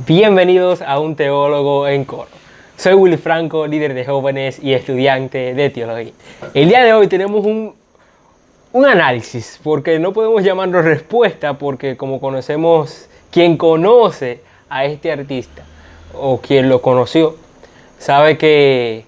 Bienvenidos a Un Teólogo en Coro. Soy Willy Franco, líder de jóvenes y estudiante de teología. El día de hoy tenemos un análisis, porque no podemos llamarlo respuesta, porque como conocemos, quien conoce a este artista o quien lo conoció, sabe que,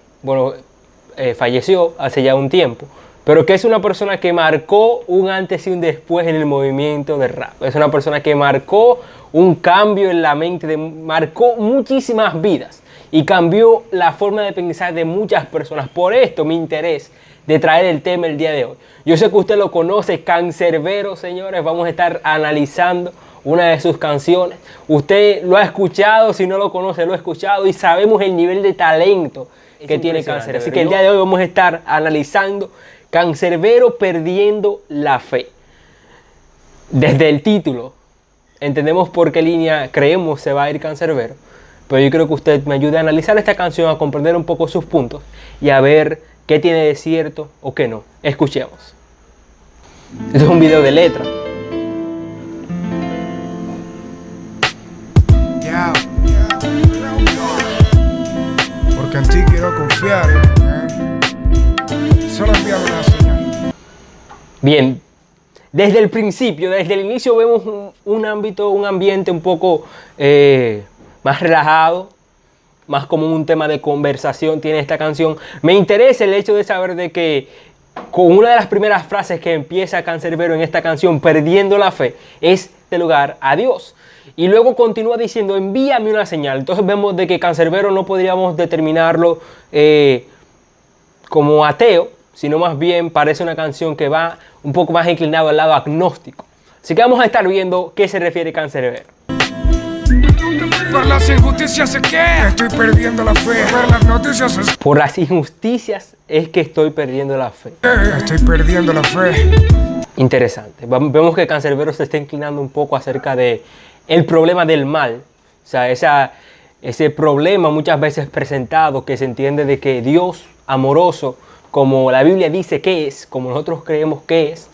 falleció hace ya un tiempo, pero que es una persona que marcó un antes y un después en el movimiento de rap. Es una persona que marcó un cambio en la mente, marcó muchísimas vidas y cambió la forma de pensar de muchas personas. Por esto mi interés de traer el tema el día de hoy. Yo sé que usted lo conoce, Canserbero, señores. Vamos a estar analizando una de sus canciones. Usted lo ha escuchado, si no lo conoce, lo ha escuchado y sabemos el nivel de talento que tiene Canserbero. Así que el día de hoy vamos a estar analizando Canserbero perdiendo la fe. Desde el título entendemos por qué línea creemos se va a ir Canserbero, pero yo creo que usted me ayude a analizar esta canción, a comprender un poco sus puntos y a ver qué tiene de cierto o qué no. Escuchemos. Este es un video de letra. Porque en ti quiero confiar, Solo envíame una señal. Bien, desde el principio, desde el inicio vemos un ambiente un poco más relajado, más como un tema de conversación tiene esta canción. Me interesa el hecho de saber de que con una de las primeras frases que empieza Canserbero en esta canción, perdiendo la fe, es de lugar a Dios. Y luego continúa diciendo, envíame una señal. Entonces vemos de que Canserbero no podríamos determinarlo como ateo, sino más bien parece una canción que va un poco más inclinado al lado agnóstico. Así que vamos a estar viendo qué se refiere Canserbero. Por las injusticias es que estoy perdiendo la fe. Por las noticias es Por las injusticias es que estoy perdiendo la fe. Estoy perdiendo la fe. Interesante. Vemos que Canserbero se está inclinando un poco acerca de el problema del mal. O sea, ese problema muchas veces presentado que se entiende de que Dios amoroso, como la Biblia dice que es, como nosotros creemos que es,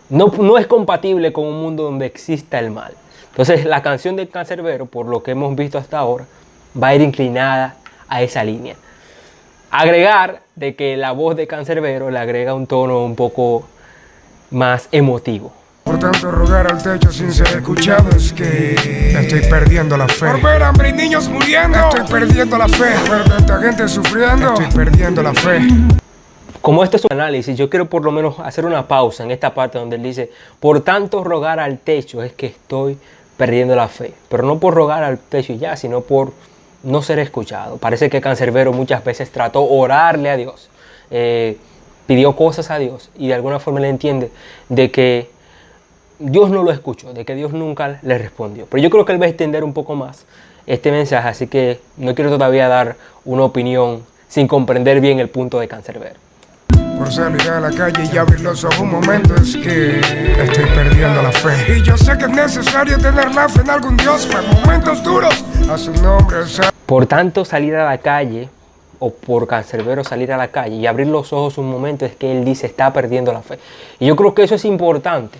no es compatible con un mundo donde exista el mal. Entonces la canción de Canserbero, por lo que hemos visto hasta ahora, va a ir inclinada a esa línea. Agregar de que la voz de Canserbero le agrega un tono un poco más emotivo. Por tanto rogar al techo sin ser escuchado es que estoy perdiendo la fe. Por ver hambre y niños muriendo, estoy perdiendo la fe. Por ver tanta gente sufriendo, estoy perdiendo la fe. Como esto es un análisis, yo quiero por lo menos hacer una pausa en esta parte donde él dice, por tanto rogar al techo es que estoy perdiendo la fe. Pero no por rogar al techo y ya, sino por no ser escuchado. Parece que Canserbero muchas veces trató orarle a Dios, pidió cosas a Dios y de alguna forma le entiende de que Dios no lo escuchó, de que Dios nunca le respondió. Pero yo creo que él va a extender un poco más este mensaje, así que no quiero todavía dar una opinión sin comprender bien el punto de Canserbero. Por salir a la calle y abrir los ojos un momento es que estoy perdiendo la fe. Y yo sé que es necesario tener la fe en algún Dios para momentos duros. A su nombre, Por tanto, salir a la calle, o por Canserbero salir a la calle y abrir los ojos un momento, es que él dice está perdiendo la fe. Y yo creo que eso es importante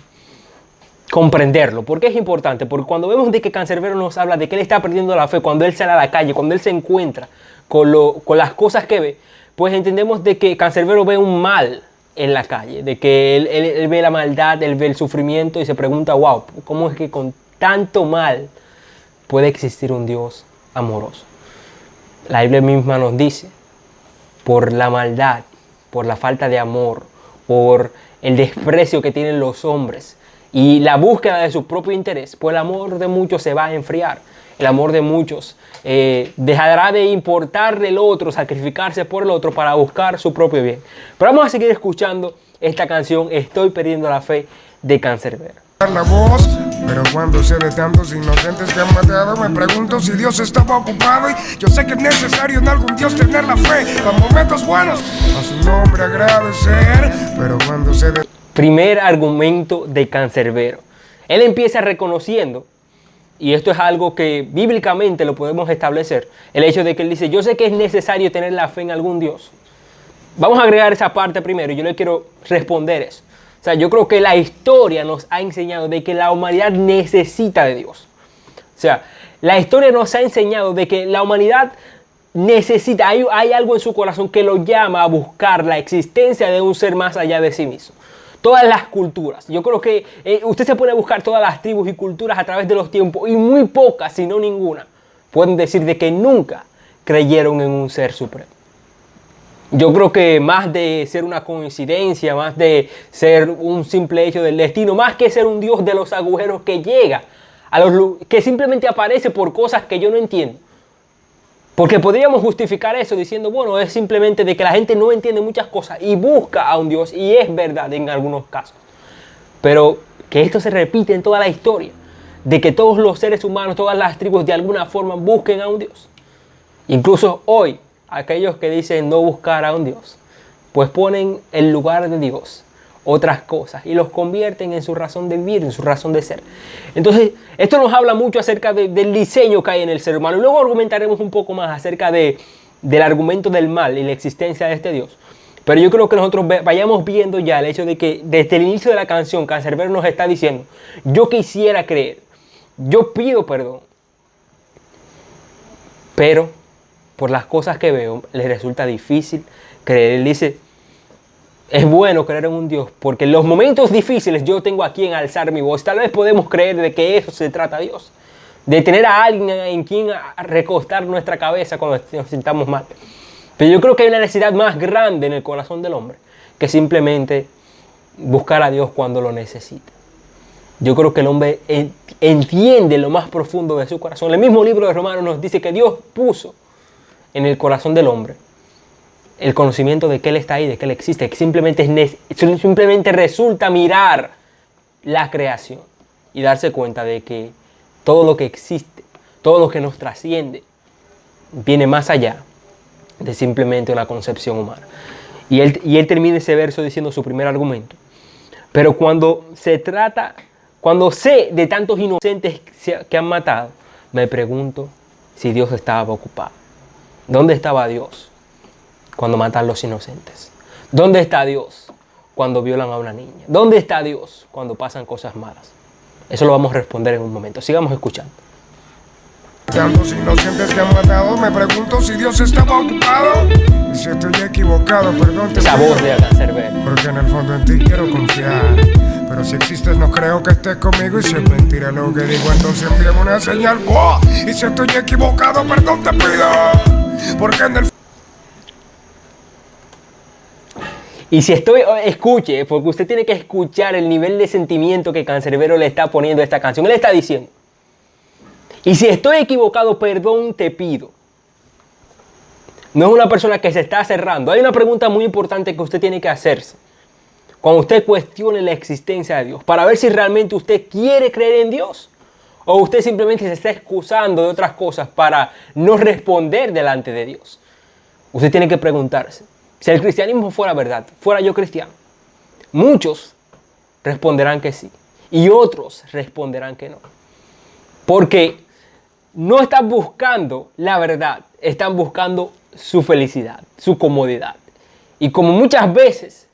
comprenderlo. ¿Por qué es importante? Porque cuando vemos de que Canserbero nos habla de que él está perdiendo la fe, cuando él sale a la calle, cuando él se encuentra con las cosas que ve, pues entendemos de que Canserbero ve un mal en la calle, de que él ve la maldad, él ve el sufrimiento y se pregunta, wow, ¿cómo es que con tanto mal puede existir un Dios amoroso? La Biblia misma nos dice, por la maldad, por la falta de amor, por el desprecio que tienen los hombres y la búsqueda de su propio interés, pues el amor de muchos se va a enfriar. El amor de muchos dejará de importarle el otro, sacrificarse por el otro para buscar su propio bien. Pero vamos a seguir escuchando esta canción, Estoy perdiendo la fe, de Canserbero. la voz, pero cuando sé de tantos inocentes que han matado, me pregunto si Dios estaba ocupado. Y yo sé que es necesario en algún Dios tener la fe, para momentos buenos, a su nombre agradecer. Pero cuando sé de... Primer argumento de Canserbero. Él empieza reconociendo, y esto es algo que bíblicamente lo podemos establecer, el hecho de que él dice, yo sé que es necesario tener la fe en algún Dios. Vamos a agregar esa parte primero y yo le quiero responder eso. O sea, yo creo que la historia nos ha enseñado de que la humanidad necesita de Dios. O sea, la historia nos ha enseñado de que la humanidad necesita, hay algo en su corazón que lo llama a buscar la existencia de un ser más allá de sí mismo. Todas las culturas, yo creo que usted se puede buscar todas las tribus y culturas a través de los tiempos y muy pocas, si no ninguna, pueden decir de que nunca creyeron en un ser supremo. Yo creo que más de ser una coincidencia, más de ser un simple hecho del destino, más que ser un Dios de los agujeros que llega, que simplemente aparece por cosas que yo no entiendo. Porque podríamos justificar eso diciendo, bueno, es simplemente de que la gente no entiende muchas cosas y busca a un Dios, y es verdad en algunos casos. Pero que esto se repite en toda la historia, de que todos los seres humanos, todas las tribus de alguna forma busquen a un Dios. Incluso hoy, aquellos que dicen no buscar a un Dios, pues ponen en lugar de Dios otras cosas y los convierten en su razón de vivir, en su razón de ser. Entonces, esto nos habla mucho acerca del diseño que hay en el ser humano. Y luego argumentaremos un poco más acerca del argumento del mal y la existencia de este Dios. Pero yo creo que nosotros vayamos viendo ya el hecho de que desde el inicio de la canción, Canserbero nos está diciendo, yo quisiera creer, yo pido perdón, pero por las cosas que veo, les resulta difícil creer. Él dice, es bueno creer en un Dios, porque en los momentos difíciles yo tengo a quien alzar mi voz. Tal vez podemos creer de que eso se trata Dios, de tener a alguien en quien recostar nuestra cabeza cuando nos sintamos mal. Pero yo creo que hay una necesidad más grande en el corazón del hombre que simplemente buscar a Dios cuando lo necesita. Yo creo que el hombre entiende lo más profundo de su corazón. El mismo libro de Romanos nos dice que Dios puso en el corazón del hombre el conocimiento de que Él está ahí, de que Él existe, que simplemente resulta mirar la creación y darse cuenta de que todo lo que existe, todo lo que nos trasciende, viene más allá de simplemente una concepción humana. Y él termina ese verso diciendo su primer argumento. Pero cuando sé de tantos inocentes que han matado, me pregunto si Dios estaba ocupado. ¿Dónde estaba Dios cuando matan a los inocentes? ¿Dónde está Dios cuando violan a una niña? ¿Dónde está Dios cuando pasan cosas malas? Eso lo vamos a responder en un momento. Sigamos escuchando. Tantos inocentes que han matado, me pregunto si Dios estaba ocupado. Y si estoy equivocado, perdón te Esa pido, voz de Canserbero. porque en el fondo en ti quiero confiar. Pero si existes no creo que estés conmigo. Y si es mentira lo que digo, entonces envíame una señal. ¡Oh! Y si estoy equivocado, perdón te pido, porque en el Y si escuche, porque usted tiene que escuchar el nivel de sentimiento que Canserbero le está poniendo a esta canción. Él está diciendo, y si estoy equivocado, perdón te pido. No es una persona que se está cerrando. Hay una pregunta muy importante que usted tiene que hacerse cuando usted cuestione la existencia de Dios, para ver si realmente usted quiere creer en Dios o usted simplemente se está excusando de otras cosas para no responder delante de Dios. Usted tiene que preguntarse, si el cristianismo fuera verdad, fuera yo cristiano, muchos responderán que sí y otros responderán que no. Porque no están buscando la verdad, están buscando su felicidad, su comodidad. Y como muchas veces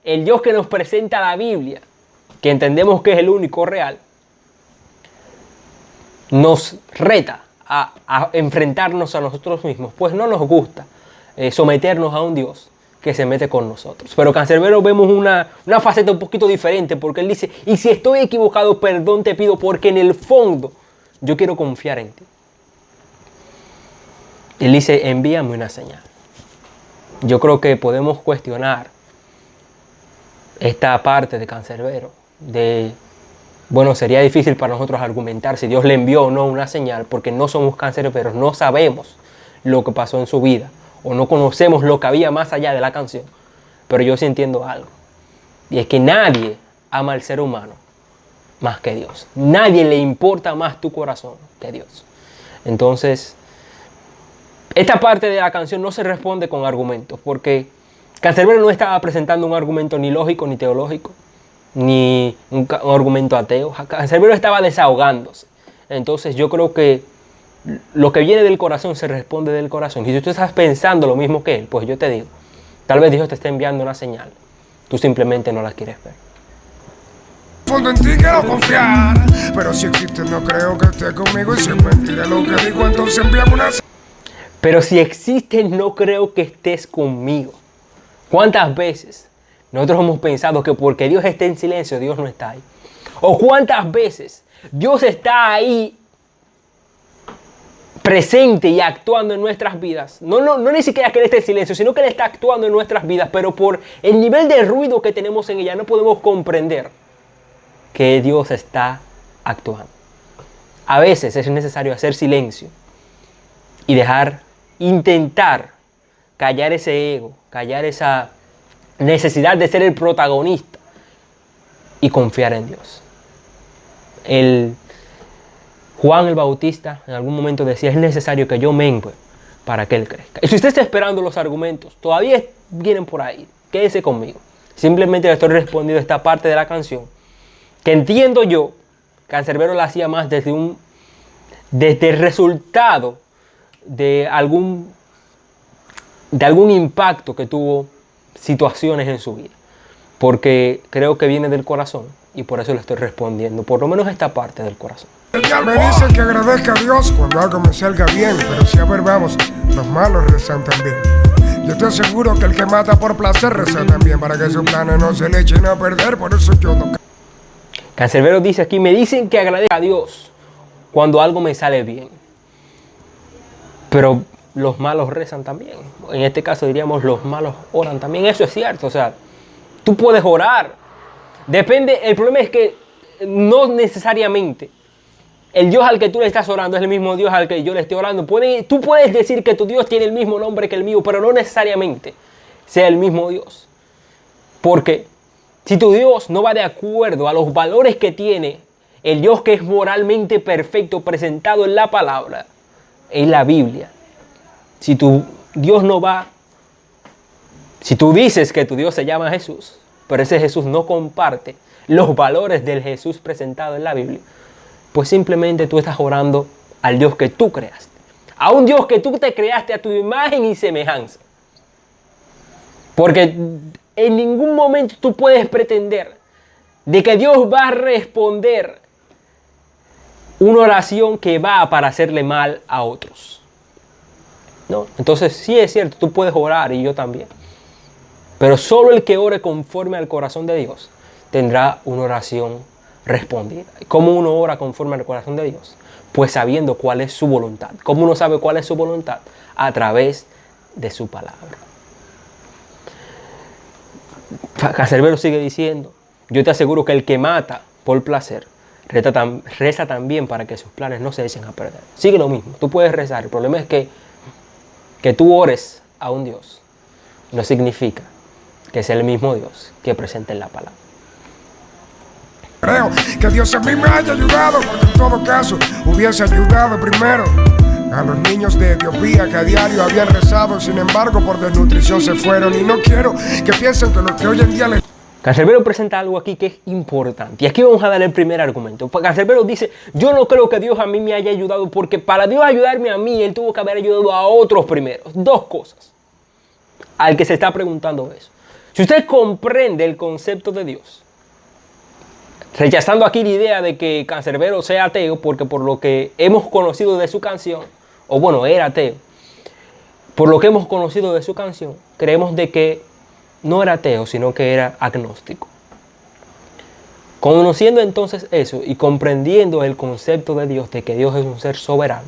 el Dios que nos presenta la Biblia, que entendemos que es el único real, nos reta a enfrentarnos a nosotros mismos, pues no nos gusta someternos a un Dios que se mete con nosotros. Pero Canserbero vemos una faceta un poquito diferente, porque él dice, y si estoy equivocado, perdón te pido, porque en el fondo yo quiero confiar en ti. Él dice, envíame una señal. Yo creo que podemos cuestionar esta parte de Canserbero, bueno, sería difícil para nosotros argumentar si Dios le envió o no una señal, porque no somos canserberos, no sabemos lo que pasó en su vida, o no conocemos lo que había más allá de la canción. Pero yo sí entiendo algo, y es que nadie ama al ser humano más que Dios. Nadie le importa más tu corazón que Dios. Entonces, esta parte de la canción no se responde con argumentos, porque Canserbero no estaba presentando un argumento ni lógico ni teológico, ni un argumento ateo. Canserbero estaba desahogándose. Entonces yo creo que lo que viene del corazón se responde del corazón. Y si tú estás pensando lo mismo que él, pues yo te digo, tal vez Dios te está enviando una señal. Tú simplemente no la quieres ver. profundo en ti quiero confiar. Pero si existe no creo que esté conmigo. Y si es mentira lo que digo, entonces envíame una... Pero si existes, no creo que estés conmigo. ¿Cuántas veces nosotros hemos pensado que porque Dios está en silencio, Dios no está ahí? ¿O cuántas veces Dios está ahí presente y actuando en nuestras vidas? No ni siquiera que Él esté en silencio, sino que Él está actuando en nuestras vidas, pero por el nivel de ruido que tenemos en ella no podemos comprender que Dios está actuando. A veces es necesario hacer silencio y intentar callar ese ego, callar esa necesidad de ser el protagonista y confiar en Dios. Juan el Bautista en algún momento decía, es necesario que yo mengue para que Él crezca. Y si usted está esperando los argumentos, todavía vienen por ahí, quédese conmigo. Simplemente le estoy respondiendo esta parte de la canción, que entiendo yo, Canserbero la hacía más desde el resultado de algún impacto que tuvo situaciones en su vida. Porque creo que viene del corazón y por eso le estoy respondiendo, por lo menos esta parte del corazón. Me dicen que agradezca a Dios cuando algo me salga bien, pero si a ver vamos, los malos rezan también. Yo te aseguro que el que mata por placer reza también para que sus planes no se le echen a perder, por eso yo no... Canserbero dice aquí, me dicen que agradezca a Dios cuando algo me sale bien, pero los malos rezan también. En este caso diríamos los malos oran también. Eso es cierto, o sea, tú puedes orar. Depende, el problema es que no necesariamente el Dios al que tú le estás orando es el mismo Dios al que yo le estoy orando. Tú puedes decir que tu Dios tiene el mismo nombre que el mío, pero no necesariamente sea el mismo Dios. Porque si tu Dios no va de acuerdo a los valores que tiene el Dios que es moralmente perfecto presentado en la palabra, en la Biblia, si tu Dios no va, si tú dices que tu Dios se llama Jesús, pero ese Jesús no comparte los valores del Jesús presentado en la Biblia, pues simplemente tú estás orando al Dios que tú creaste. A un Dios que tú te creaste a tu imagen y semejanza. Porque en ningún momento tú puedes pretender de que Dios va a responder una oración que va para hacerle mal a otros. ¿No? Entonces sí es cierto, tú puedes orar y yo también. Pero solo el que ore conforme al corazón de Dios tendrá una oración respondida. ¿Cómo uno ora conforme al corazón de Dios? Pues sabiendo cuál es su voluntad. ¿Cómo uno sabe cuál es su voluntad? A través de su palabra. Canserbero sigue diciendo, yo te aseguro que el que mata por placer reza también para que sus planes no se echen a perder. Sigue lo mismo, tú puedes rezar. El problema es que tú ores a un Dios no significa que sea el mismo Dios que presente en la palabra. Creo que Dios a mí me haya ayudado, porque en todo caso hubiese ayudado primero a los niños de Etiopía que a diario habían rezado, sin embargo por desnutrición se fueron. Y no quiero que piensen que lo que hoy en día les... Canserbero presenta algo aquí que es importante. Y aquí vamos a dar el primer argumento. Canserbero dice, yo no creo que Dios a mí me haya ayudado, porque para Dios ayudarme a mí, Él tuvo que haber ayudado a otros primero. Dos cosas. Al que se está preguntando eso. Si usted comprende el concepto de Dios, rechazando aquí la idea de que Canserbero sea ateo, porque por lo que hemos conocido de su canción, o bueno, era ateo, por lo que hemos conocido de su canción, creemos de que no era ateo, sino que era agnóstico. Conociendo entonces eso y comprendiendo el concepto de Dios, de que Dios es un ser soberano,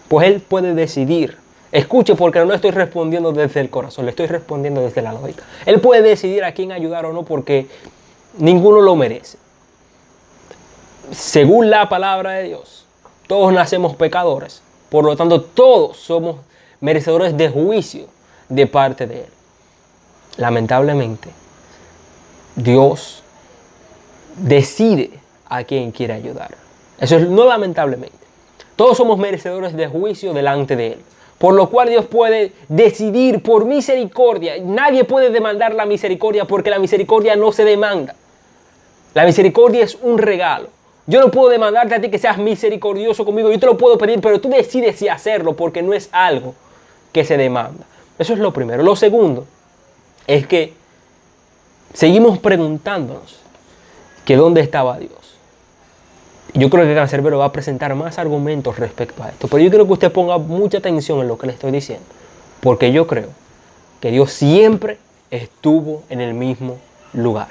pues Él puede decidir. Escuche, porque no le estoy respondiendo desde el corazón, le estoy respondiendo desde la lógica. Él puede decidir a quién ayudar o no, porque ninguno lo merece. Según la palabra de Dios, todos nacemos pecadores. Por lo tanto, todos somos merecedores de juicio de parte de Él. Lamentablemente, Dios decide a quién quiere ayudar. Eso es no lamentablemente. Todos somos merecedores de juicio delante de Él. Por lo cual Dios puede decidir por misericordia. Nadie puede demandar la misericordia, porque la misericordia no se demanda. La misericordia es un regalo. Yo no puedo demandarte a ti que seas misericordioso conmigo. Yo te lo puedo pedir, pero tú decides si hacerlo, porque no es algo que se demanda. Eso es lo primero. Lo segundo es que seguimos preguntándonos que dónde estaba Dios. Yo creo que Canserbero va a presentar más argumentos respecto a esto. Pero yo quiero que usted ponga mucha atención en lo que le estoy diciendo. Porque yo creo que Dios siempre estuvo en el mismo lugar.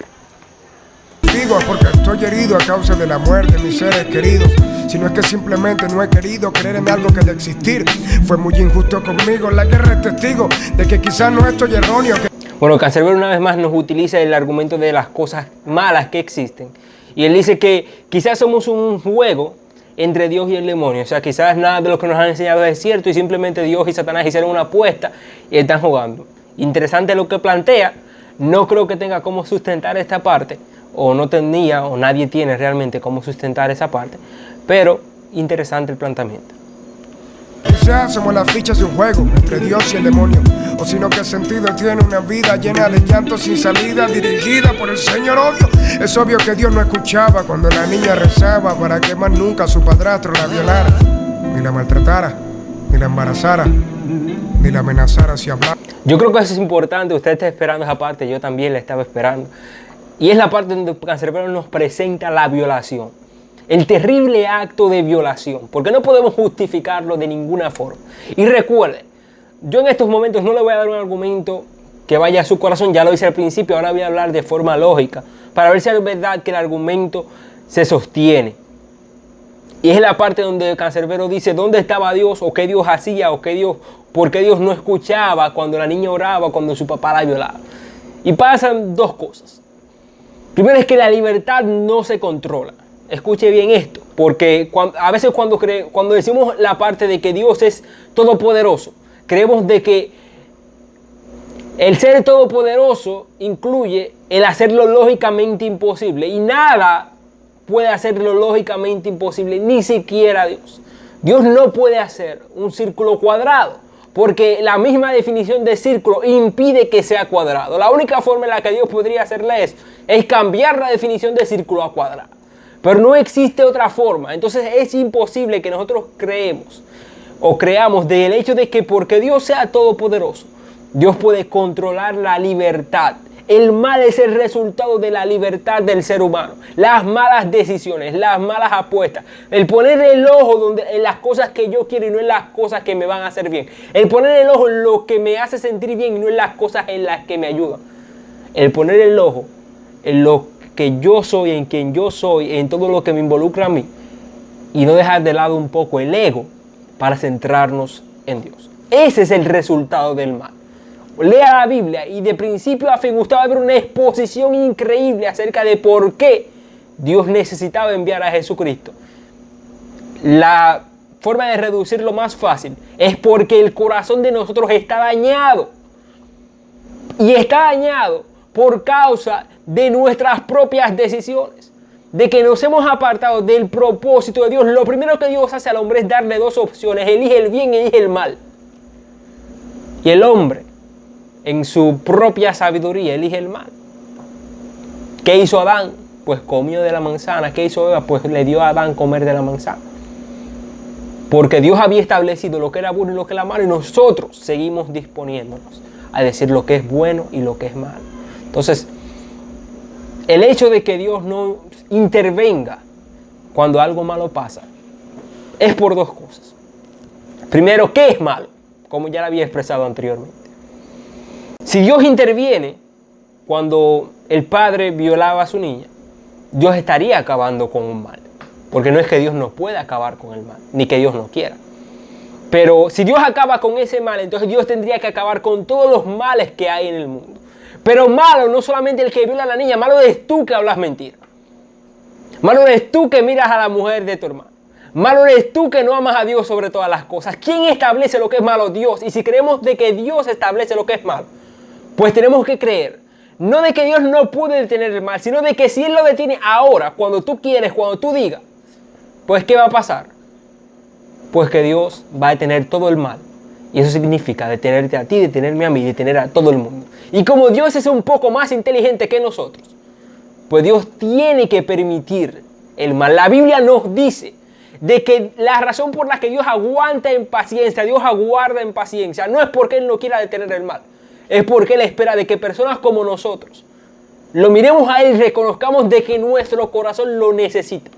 Digo, porque estoy herido a causa de la muerte de mis seres queridos. Si no es que simplemente no he querido creer en algo que de existir fue muy injusto conmigo. La guerra es testigo de que quizás no estoy erróneo. Bueno, Canserbero una vez más nos utiliza el argumento de las cosas malas que existen. Y él dice que quizás somos un juego entre Dios y el demonio. O sea, quizás nada de lo que nos han enseñado es cierto y simplemente Dios y Satanás hicieron una apuesta y están jugando. Interesante lo que plantea. No creo que tenga cómo sustentar esta parte. O no tenía, o nadie tiene realmente cómo sustentar esa parte. Pero interesante el planteamiento. Quizás somos las fichas de un juego entre Dios y el demonio. O sino que sentido tiene una vida llena de llanto sin salida, dirigida por el Señor odio. Es obvio que Dios no escuchaba cuando la niña rezaba para que más nunca su padrastro la violara, ni la maltratara, ni la embarazara, ni la amenazara si hablara. Yo creo que eso es importante. Usted está esperando esa parte, yo también la estaba esperando. Y es la parte donde Canserbero nos presenta la violación. El terrible acto de violación. Porque no podemos justificarlo de ninguna forma. Y recuerde, yo en estos momentos no le voy a dar un argumento que vaya a su corazón. Ya lo hice al principio, ahora voy a hablar de forma lógica. Para ver si es verdad que el argumento se sostiene. Y es la parte donde Canserbero dice dónde estaba Dios, o qué Dios hacía, o por qué Dios no escuchaba cuando la niña oraba, cuando su papá la violaba. Y pasan dos cosas. Primero es que la libertad no se controla. Escuche bien esto, porque a veces cuando decimos la parte de que Dios es todopoderoso, creemos de que el ser todopoderoso incluye el hacerlo lógicamente imposible. Y nada puede hacerlo lógicamente imposible, ni siquiera Dios. Dios no puede hacer un círculo cuadrado, porque la misma definición de círculo impide que sea cuadrado. La única forma en la que Dios podría hacerle eso es cambiar la definición de círculo a cuadrado. Pero no existe otra forma. Entonces es imposible que nosotros creamos del hecho de que porque Dios sea todopoderoso, Dios puede controlar la libertad. El mal es el resultado de la libertad del ser humano. Las malas decisiones, las malas apuestas. El poner el ojo en las cosas que yo quiero y no en las cosas que me van a hacer bien. El poner el ojo en lo que me hace sentir bien y no en las cosas en las que me ayudan. El poner el ojo en lo que yo soy, en quien yo soy, en todo lo que me involucra a mí. Y no dejar de lado un poco el ego para centrarnos en Dios. Ese es el resultado del mal. Lea la Biblia y de principio a fin usted va a ver una exposición increíble acerca de por qué Dios necesitaba enviar a Jesucristo. La forma de reducirlo más fácil es porque el corazón de nosotros está dañado. Y está dañado por causa de nuestras propias decisiones. De que nos hemos apartado del propósito de Dios. Lo primero que Dios hace al hombre es darle dos opciones. Elige el bien y elige el mal. Y el hombre, en su propia sabiduría, elige el mal. ¿Qué hizo Adán? Pues comió de la manzana. ¿Qué hizo Eva? Pues le dio a Adán comer de la manzana. Porque Dios había establecido lo que era bueno y lo que era malo, y nosotros seguimos disponiéndonos a decir lo que es bueno y lo que es malo. Entonces, el hecho de que Dios no intervenga cuando algo malo pasa es por dos cosas. Primero, ¿qué es malo? Como ya lo había expresado anteriormente. Si Dios interviene cuando el padre violaba a su niña, Dios estaría acabando con un mal. Porque no es que Dios no pueda acabar con el mal, ni que Dios no quiera. Pero si Dios acaba con ese mal, entonces Dios tendría que acabar con todos los males que hay en el mundo. Pero malo no solamente el que viola a la niña, malo eres tú que hablas mentira. Malo eres tú que miras a la mujer de tu hermano. Malo eres tú que no amas a Dios sobre todas las cosas. ¿Quién establece lo que es malo? Dios. Y si creemos de que Dios establece lo que es malo, pues tenemos que creer, no de que Dios no puede detener el mal, sino de que si Él lo detiene ahora, cuando tú quieres, cuando tú digas, pues ¿qué va a pasar? Pues que Dios va a detener todo el mal. Y eso significa detenerte a ti, detenerme a mí, detener a todo el mundo. Y como Dios es un poco más inteligente que nosotros, pues Dios tiene que permitir el mal. La Biblia nos dice de que la razón por la que Dios aguanta en paciencia, Dios aguarda en paciencia, no es porque Él no quiera detener el mal. Es porque Él espera de que personas como nosotros lo miremos a Él y reconozcamos de que nuestro corazón lo necesita.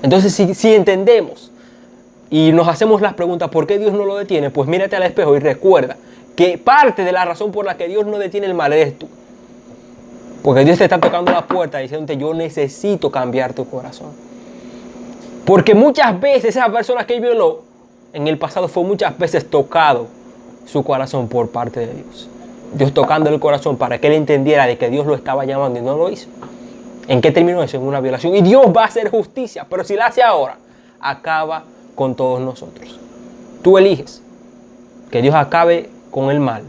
Entonces, si entendemos y nos hacemos las preguntas, ¿por qué Dios no lo detiene? Pues mírate al espejo y recuerda que parte de la razón por la que Dios no detiene el mal eres tú. Porque Dios te está tocando la puerta diciéndote, yo necesito cambiar tu corazón. Porque muchas veces esa persona que violó en el pasado fue muchas veces tocado su corazón por parte de Dios. Dios tocando el corazón para que él entendiera de que Dios lo estaba llamando y no lo hizo. ¿En qué terminó eso? En una violación. Y Dios va a hacer justicia, pero si la hace ahora, acaba con todos nosotros. Tú eliges que Dios acabe con el mal,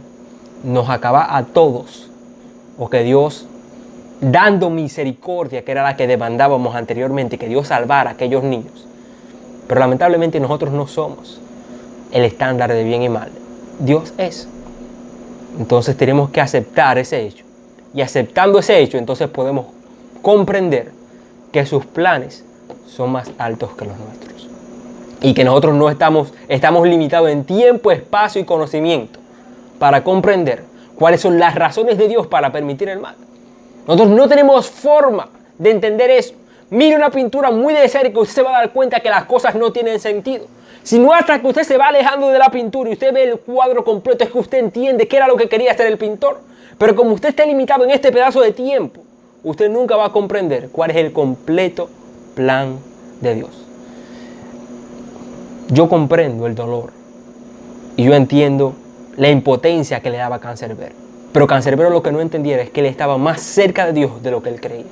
nos acaba a todos, o que Dios, dando misericordia, que era la que demandábamos anteriormente, que Dios salvara a aquellos niños. Pero lamentablemente nosotros no somos el estándar de bien y mal. Dios es. Entonces tenemos que aceptar ese hecho. Y aceptando ese hecho, entonces podemos comprender que sus planes son más altos que los nuestros. Y que nosotros no estamos limitados en tiempo, espacio y conocimiento para comprender cuáles son las razones de Dios para permitir el mal. Nosotros no tenemos forma de entender eso. Mire una pintura muy de cerca y usted se va a dar cuenta que las cosas no tienen sentido. Si no hasta que usted se va alejando de la pintura y usted ve el cuadro completo es que usted entiende qué era lo que quería hacer el pintor. Pero como usted está limitado en este pedazo de tiempo, usted nunca va a comprender cuál es el completo plan de Dios. Yo comprendo el dolor y yo entiendo la impotencia que le daba Canserbero. Pero Canserbero lo que no entendiera es que él estaba más cerca de Dios de lo que él creía.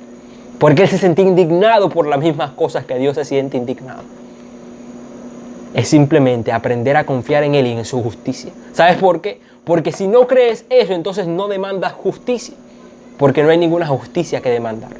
Porque él se sentía indignado por las mismas cosas que Dios se siente indignado. Es simplemente aprender a confiar en Él y en su justicia. ¿Sabes por qué? Porque si no crees eso, entonces no demandas justicia. Porque no hay ninguna justicia que demandar.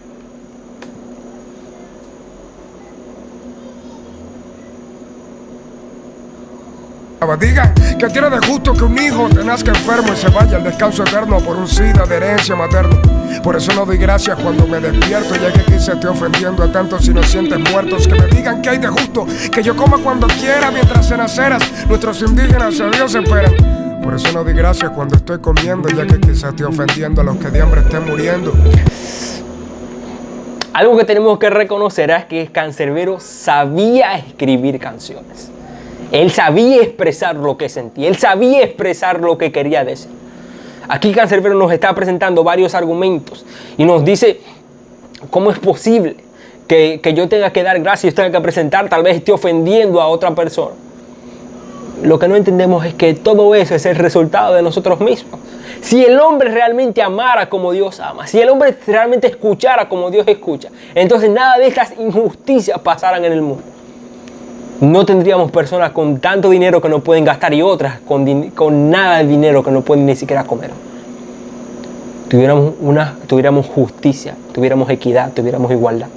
Diga que tiene de justo que un hijo te nazca enfermo y se vaya al descanso eterno por un SIDA de herencia materna. Por eso no doy gracias cuando me despierto, ya que quizá esté ofendiendo a tantos inocentes muertos. Que me digan que hay de justo, que yo coma cuando quiera mientras en aceras nuestros indígenas a Dios esperan. Por eso no doy gracias cuando estoy comiendo, ya que quizá esté ofendiendo a los que de hambre estén muriendo. Algo que tenemos que reconocer es que Canserbero sabía escribir canciones. Él sabía expresar lo que sentía. Él sabía expresar lo que quería decir. Aquí Canserbero nos está presentando varios argumentos y nos dice cómo es posible que yo tenga que dar gracias, yo tenga que presentar, tal vez esté ofendiendo a otra persona. Lo que no entendemos es que todo eso es el resultado de nosotros mismos. Si el hombre realmente amara como Dios ama, si el hombre realmente escuchara como Dios escucha, entonces nada de estas injusticias pasaran en el mundo. No tendríamos personas con tanto dinero que no pueden gastar y otras con nada de dinero que no pueden ni siquiera comer. Tuviéramos justicia, tuviéramos equidad, tuviéramos igualdad.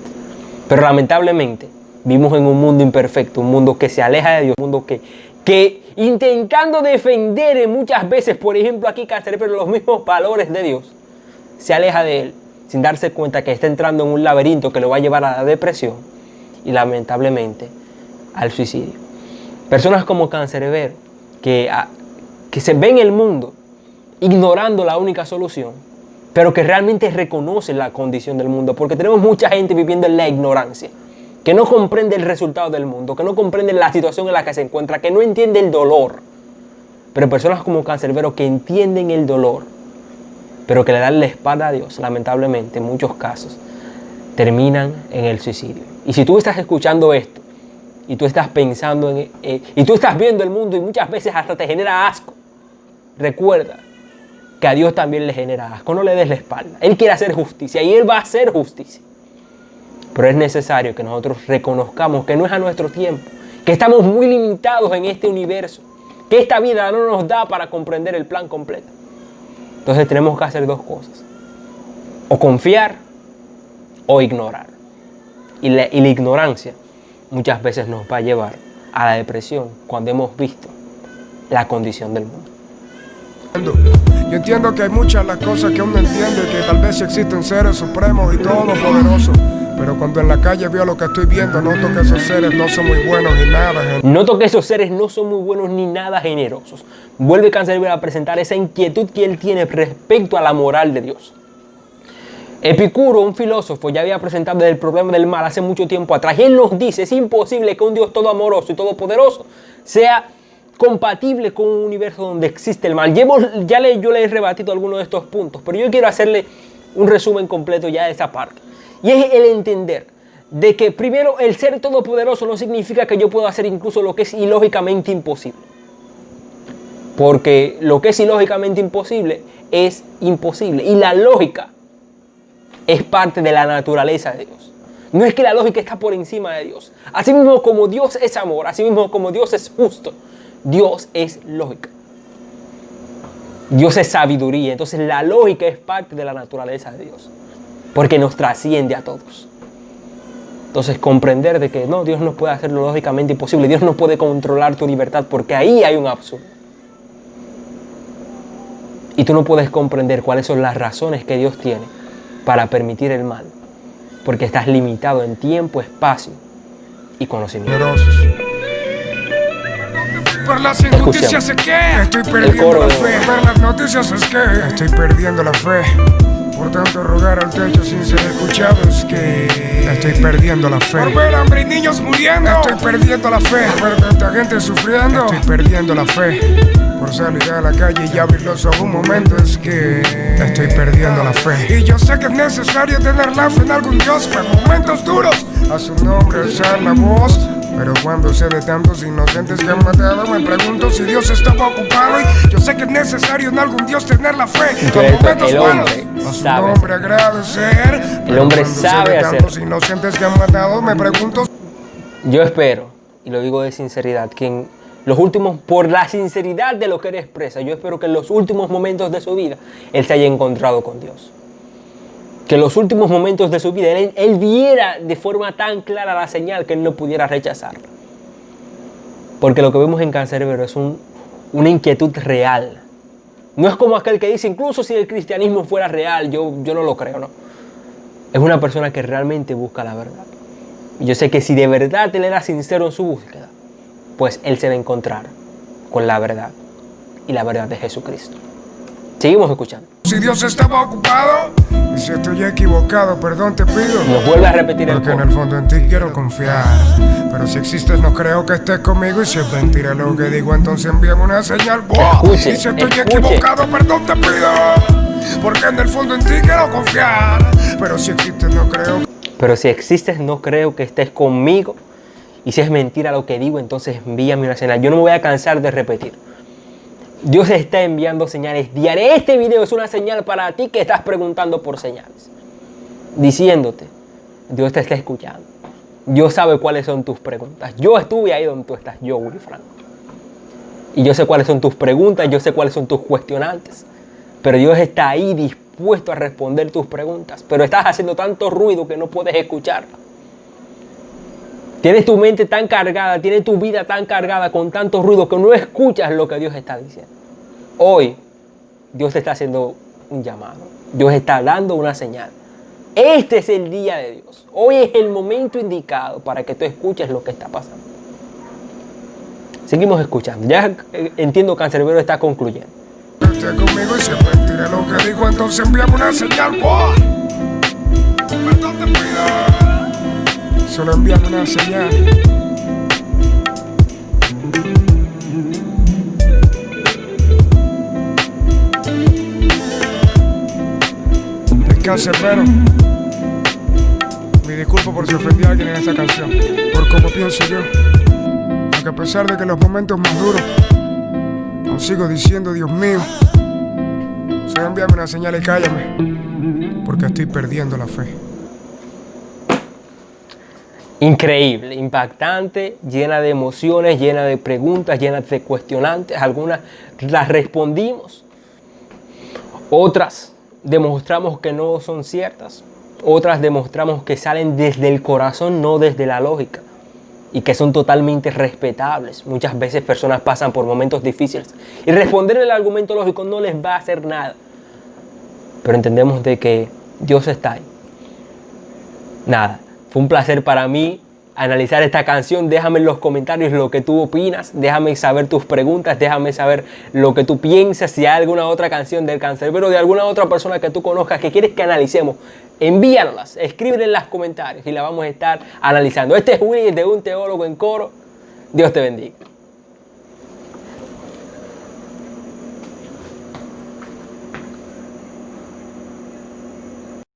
Pero lamentablemente vivimos en un mundo imperfecto, un mundo que se aleja de Dios, un mundo que intentando defender muchas veces, por ejemplo aquí Canserbero, los mismos valores de Dios, se aleja de Él sin darse cuenta que está entrando en un laberinto que lo va a llevar a la depresión y lamentablemente al suicidio. Personas como Canserbero que se ven el mundo ignorando la única solución, pero que realmente reconocen la condición del mundo, porque tenemos mucha gente viviendo en la ignorancia, que no comprende el resultado del mundo, que no comprende la situación en la que se encuentra, que no entiende el dolor. Pero personas como Canserbero que entienden el dolor, pero que le dan la espalda a Dios, lamentablemente en muchos casos terminan en el suicidio. Y si tú estás escuchando esto y tú estás pensando y tú estás viendo el mundo y muchas veces hasta te genera asco, recuerda que a Dios también le genera asco. No le des la espalda. Él quiere hacer justicia y Él va a hacer justicia. Pero es necesario que nosotros reconozcamos que no es a nuestro tiempo, que estamos muy limitados en este universo, que esta vida no nos da para comprender el plan completo. Entonces tenemos que hacer dos cosas: o confiar o ignorar. Y la ignorancia muchas veces nos va a llevar a la depresión cuando hemos visto la condición del mundo. Yo entiendo que hay muchas las cosas que uno entiende, que tal vez existen seres supremos y todopoderosos, pero cuando en la calle veo lo que estoy viendo, noto que esos seres no son muy buenos ni nada generosos. Noto que esos seres no son muy buenos ni nada generosos. Vuelve Canserbero a presentar esa inquietud que él tiene respecto a la moral de Dios. Epicuro, un filósofo, ya había presentado el problema del mal hace mucho tiempo atrás. Y él nos dice, es imposible que un Dios todo amoroso y todopoderoso sea compatible con un universo donde existe el mal. Yo le he rebatido algunos de estos puntos, pero yo quiero hacerle un resumen completo ya de esa parte. Y es el entender de que primero el ser todopoderoso no significa que yo pueda hacer incluso lo que es ilógicamente imposible. Porque lo que es ilógicamente imposible es imposible. Y la lógica es parte de la naturaleza de Dios. No es que la lógica está por encima de Dios. Así mismo como Dios es amor, así mismo como Dios es justo, Dios es lógica. Dios es sabiduría. Entonces la lógica es parte de la naturaleza de Dios. Porque nos trasciende a todos. Entonces comprender de que no, Dios no puede hacer lo lógicamente imposible. Dios no puede controlar tu libertad porque ahí hay un absurdo. Y tú no puedes comprender cuáles son las razones que Dios tiene para permitir el mal. Porque estás limitado en tiempo, espacio y conocimiento. Por las injusticias es que estoy perdiendo la fe. Por las noticias es que estoy perdiendo la fe. Por tanto rogar al techo sin ser escuchado es que estoy perdiendo la fe. Por ver hambre y niños muriendo estoy perdiendo la fe. Por ver tanta gente sufriendo estoy perdiendo la fe. Por salir a la calle y abrir los ojos un momento es que estoy perdiendo la fe. Y yo sé que es necesario tener la fe en algún Dios para momentos duros. A su nombre alzar la voz. Pero cuando sé de tantos inocentes que han matado, me pregunto si Dios estaba ocupado. Y yo sé que es necesario en algún Dios tener la fe. En momentos buenos, a su nombre agradecer. El hombre sabe hacer. Tantos inocentes que han matado, me pregunto. Yo espero, y lo digo de sinceridad, que en los últimos, por la sinceridad de lo que él expresa, yo espero que en los últimos momentos de su vida, él se haya encontrado con Dios. Que en los últimos momentos de su vida él viera de forma tan clara la señal que él no pudiera rechazarla. Porque lo que vemos en Cancerbero es una inquietud real. No es como aquel que dice, incluso si el cristianismo fuera real, yo no lo creo, no. Es una persona que realmente busca la verdad. Y yo sé que si de verdad él era sincero en su búsqueda, pues él se va a encontrar con la verdad. Y la verdad de Jesucristo. Seguimos escuchando. Si Dios estaba ocupado y si estoy equivocado, perdón te pido. Nos vuelve a repetir el porque en el fondo en ti quiero confiar. Pero si existes no creo que estés conmigo. Y si es mentira lo que digo, entonces envíame una señal. Escuche, y si estoy equivocado, perdón te pido. Porque en el fondo en ti quiero confiar. Pero si existes no creo. Pero si existes no creo que estés conmigo. Y si es mentira lo que digo, entonces envíame una señal. Yo no me voy a cansar de repetir. Dios está enviando señales diarias. Este video es una señal para ti que estás preguntando por señales. Diciéndote, Dios te está escuchando. Dios sabe cuáles son tus preguntas. Yo estuve ahí donde tú estás, yo, Willy Franco. Y yo sé cuáles son tus preguntas, yo sé cuáles son tus cuestionantes. Pero Dios está ahí dispuesto a responder tus preguntas. Pero estás haciendo tanto ruido que no puedes escucharla. Tienes tu mente tan cargada, tienes tu vida tan cargada con tanto ruido que no escuchas lo que Dios está diciendo. Hoy, Dios te está haciendo un llamado. Dios está dando una señal. Este es el día de Dios. Hoy es el momento indicado para que tú escuches lo que está pasando. Seguimos escuchando. Ya entiendo que Cancerbero está concluyendo. Esté conmigo y si es mentira lo que digo, entonces envíame una señal. Perdón te pido. Solo envíame una señal. Es Cancerbero. Mi disculpa por si ofendí a alguien en esta canción. Por cómo pienso yo. Aunque a pesar de que en los momentos más duros aún sigo diciendo, Dios mío, solo envíame una señal y cállame. Porque estoy perdiendo la fe. Increíble, impactante, llena de emociones, llena de preguntas, llena de cuestionantes. Algunas las respondimos, otras demostramos que no son ciertas, otras demostramos que salen desde el corazón, no desde la lógica, y que son totalmente respetables. Muchas veces personas pasan por momentos difíciles y responder el argumento lógico no les va a hacer nada, pero entendemos de que Dios está ahí. Nada. Fue un placer para mí analizar esta canción. Déjame en los comentarios lo que tú opinas, déjame saber tus preguntas, déjame saber lo que tú piensas. Si hay alguna otra canción del Canserbero, de alguna otra persona que tú conozcas que quieres que analicemos, envíanoslas, escríbela en los comentarios y la vamos a estar analizando. Este es Willy de Un Teólogo en Coro. Dios te bendiga.